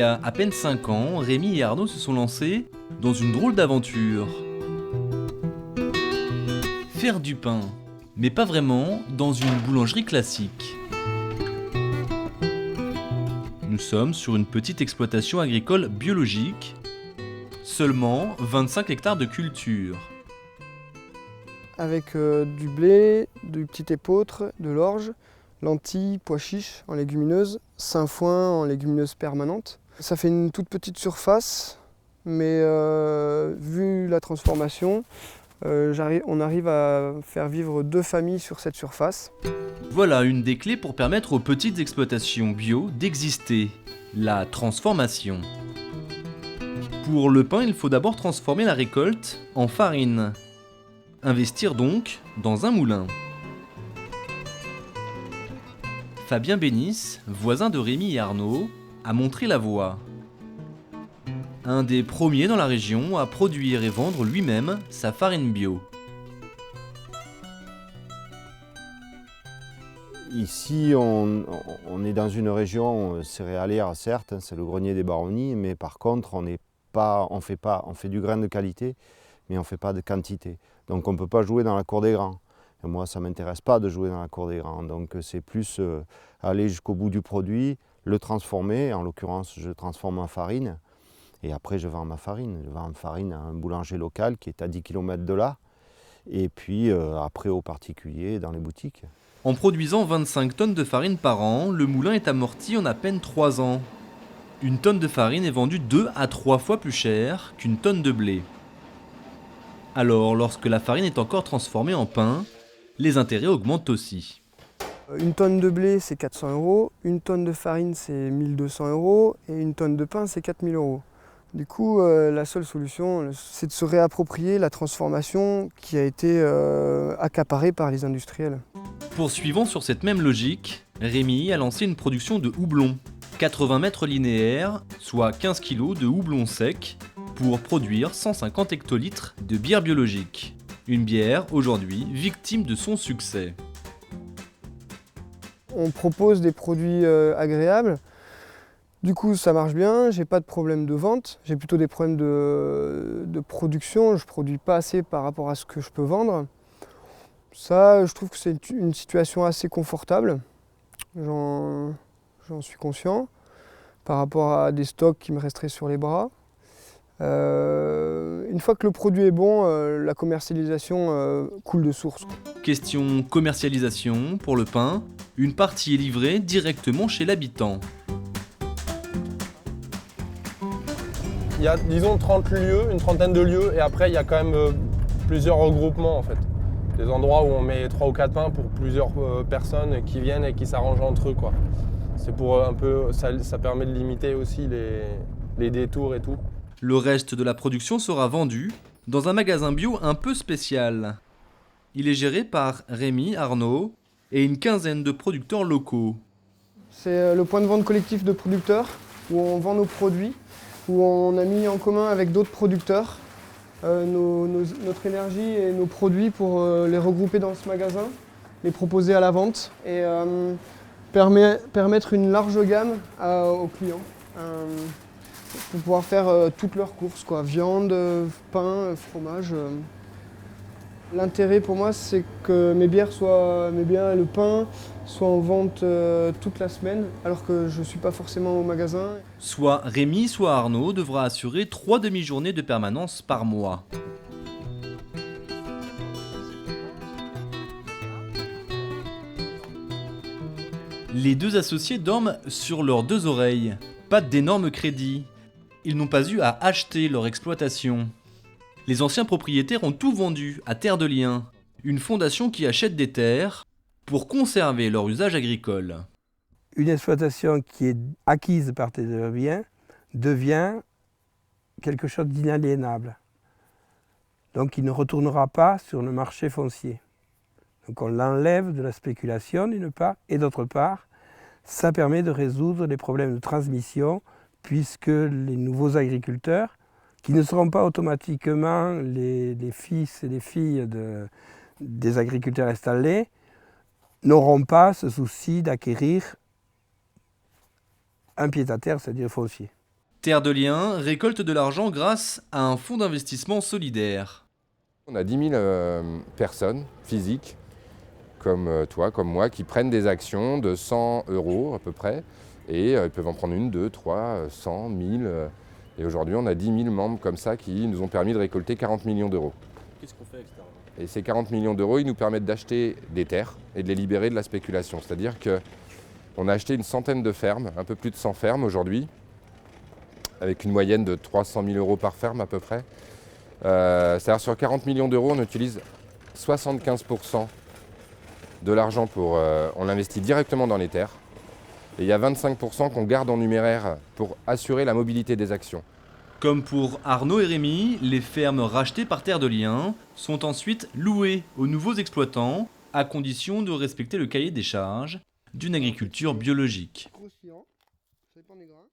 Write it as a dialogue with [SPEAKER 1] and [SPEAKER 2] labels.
[SPEAKER 1] y a à peine 5 ans, Rémi et Arnaud se sont lancés dans une drôle d'aventure. Faire du pain, mais pas vraiment dans une boulangerie classique. Nous sommes sur une petite exploitation agricole biologique, seulement 25 hectares de culture.
[SPEAKER 2] Avec du blé, du petit épeautre, de l'orge, lentilles, pois chiches en légumineuses, sainfoin en légumineuses permanentes. Ça fait une toute petite surface, mais vu la transformation, on arrive à faire vivre 2 familles sur cette surface.
[SPEAKER 1] Voilà une des clés pour permettre aux petites exploitations bio d'exister, la transformation. Pour le pain, il faut d'abord transformer la récolte en farine. Investir donc dans un moulin. Fabien Bénis, voisin de Rémi et Arnaud, a montré la voie. Un des premiers dans la région à produire et vendre lui-même sa farine bio.
[SPEAKER 3] Ici, on est dans une région céréalière, certes, c'est le grenier des baronnies, mais par contre, on fait du grain de qualité, mais on ne fait pas de quantité. Donc on ne peut pas jouer dans la cour des grands. Et moi, ça ne m'intéresse pas de jouer dans la cour des grands. Donc c'est plus aller jusqu'au bout du produit, le transformer. En l'occurrence, je transforme en farine. Et après, je vends ma farine. Je vends ma farine à un boulanger local qui est à 10 km de là. Et puis après aux particuliers dans les boutiques.
[SPEAKER 1] En produisant 25 tonnes de farine par an, le moulin est amorti en à peine 3 ans. Une tonne de farine est vendue 2 à 3 fois plus cher qu'une tonne de blé. Alors, lorsque la farine est encore transformée en pain, les intérêts augmentent aussi.
[SPEAKER 2] Une tonne de blé, c'est 400 €, une tonne de farine, c'est 1200 € et une tonne de pain, c'est 4000 €. Du coup, la seule solution, c'est de se réapproprier la transformation qui a été accaparée par les industriels.
[SPEAKER 1] Poursuivant sur cette même logique, Rémi a lancé une production de houblon. 80 mètres linéaires, soit 15 kg de houblon sec, pour produire 150 hectolitres de bière biologique. Une bière, aujourd'hui, victime de son succès.
[SPEAKER 2] On propose des produits agréables. Du coup, ça marche bien, j'ai pas de problème de vente, j'ai plutôt des problèmes de production, je produis pas assez par rapport à ce que je peux vendre. Ça, je trouve que c'est une situation assez confortable, j'en suis conscient, par rapport à des stocks qui me resteraient sur les bras. Une fois que le produit est bon, la commercialisation coule de source.
[SPEAKER 1] Question commercialisation, pour le pain, une partie est livrée directement chez l'habitant.
[SPEAKER 4] Il y a, disons, 30 lieux, une trentaine de lieux, et après, il y a quand même plusieurs regroupements, en fait. Des endroits où on met 3 ou 4 pains pour plusieurs personnes qui viennent et qui s'arrangent entre eux, quoi. C'est pour un peu, ça permet de limiter aussi les détours et tout.
[SPEAKER 1] Le reste de la production sera vendu dans un magasin bio un peu spécial. Il est géré par Rémi, Arnaud et une quinzaine de producteurs locaux.
[SPEAKER 2] C'est le point de vente collectif de producteurs où on vend nos produits, où on a mis en commun avec d'autres producteurs notre énergie et nos produits pour les regrouper dans ce magasin, les proposer à la vente et permettre une large gamme aux clients pour pouvoir faire toutes leurs courses, quoi. Viande, pain, fromage. L'intérêt pour moi, c'est que mes biens et le pain soient en vente toute la semaine, alors que je ne suis pas forcément au magasin.
[SPEAKER 1] Soit Rémi, soit Arnaud devra assurer 3 demi-journées de permanence par mois. Les 2 associés dorment sur leurs 2 oreilles. Pas d'énormes crédits. Ils n'ont pas eu à acheter leur exploitation. Les anciens propriétaires ont tout vendu à Terre de Liens, une fondation qui achète des terres pour conserver leur usage agricole.
[SPEAKER 5] Une exploitation qui est acquise par Terre de Liens devient quelque chose d'inaliénable. Donc il ne retournera pas sur le marché foncier. Donc on l'enlève de la spéculation d'une part, et d'autre part, ça permet de résoudre les problèmes de transmission, puisque les nouveaux agriculteurs, qui ne seront pas automatiquement les fils et les filles des agriculteurs installés, n'auront pas ce souci d'acquérir un pied-à-terre, c'est-à-dire foncier.
[SPEAKER 1] Terre de Liens récolte de l'argent grâce à un fonds d'investissement solidaire.
[SPEAKER 6] On a 10 000 personnes physiques, comme toi, comme moi, qui prennent des actions de 100 € à peu près. Et ils peuvent en prendre une, deux, 3, 100, 1000. Et aujourd'hui, on a 10 000 membres comme ça qui nous ont permis de récolter 40 millions d'euros.
[SPEAKER 1] Qu'est-ce qu'on fait avec cet argent ?
[SPEAKER 6] Et ces 40 millions d'euros, ils nous permettent d'acheter des terres et de les libérer de la spéculation. C'est-à-dire qu'on a acheté une centaine de fermes, un peu plus de 100 fermes aujourd'hui, avec une moyenne de 300 000 € par ferme à peu près. C'est-à-dire sur 40 millions d'euros, on utilise 75% de l'argent on l'investit directement dans les terres. Et il y a 25% qu'on garde en numéraire pour assurer la mobilité des actions.
[SPEAKER 1] Comme pour Arnaud et Rémi, les fermes rachetées par Terre de Liens sont ensuite louées aux nouveaux exploitants, à condition de respecter le cahier des charges d'une agriculture biologique.
[SPEAKER 2] Croustillant, ça dépend des grains.